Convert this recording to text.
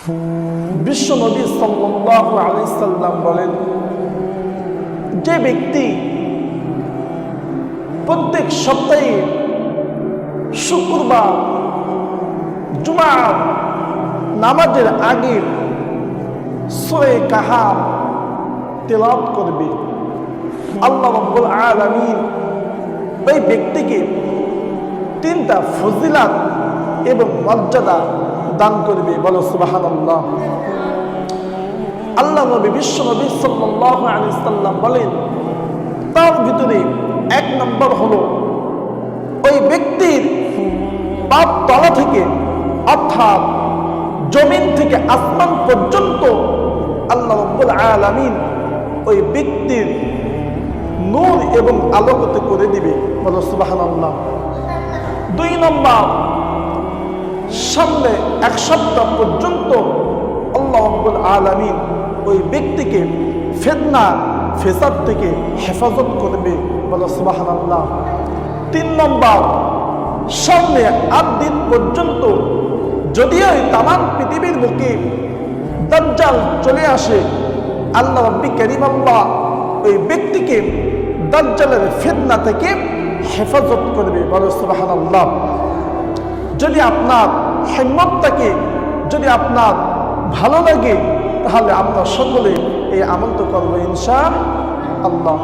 বিশ্ব নবী সাল্লাল্লাহু আলাইহি সাল্লাম বলেন, যে ব্যক্তি প্রত্যেক সপ্তাহে শুক্রবার জুমার নামাজের আগে সূরা কাহাফ তেলাওয়াত করবে, আল্লাহ রাব্বুল আলামিন ওই ব্যক্তিকে 3টা ফজিলত এবং মর্যাদা দান করবে। বলো সুবহানাল্লাহ। আল্লাহ নবী বিশ্ব নবী সাল্লাল্লাহু আলাইহি সাল্লাম বলেন, তার ভিতরে 1 নম্বর হলো ওই ব্যক্তির পাপ তলা থেকে অর্থাৎ জমিন থেকে আসমান পর্যন্ত আল্লাহ রাব্বুল আলামিন ওই ব্যক্তির নূর এবং আলোকিত করে দিবে। বলো সুবহানাল্লাহ। 2 নম্বর, সামনে 1 সপ্তাহ পর্যন্ত আল্লাহ রাব্বুল আলামিন ওই ব্যক্তিকে ফিতনা ফেসাদ থেকে হেফাজত করবে। বলো সুবহানাল্লাহ। 3 নম্বর, সামনে 8 দিন পর্যন্ত যদিও তামাম পৃথিবীর বুকে দাজ্জাল চলে আসে, আল্লাহ রাব্বি কারীম আল্লাহ ওই ব্যক্তিকে দাজ্জালের ফিতনা থেকে হেফাজত করবে। বলো সুবহানাল্লাহ। যদি আপনার হিম্মত থাকে, যদি আপনার ভালো লাগে, তাহলে আমরা সকলে এই আমল করবো ইনশাআল্লাহ।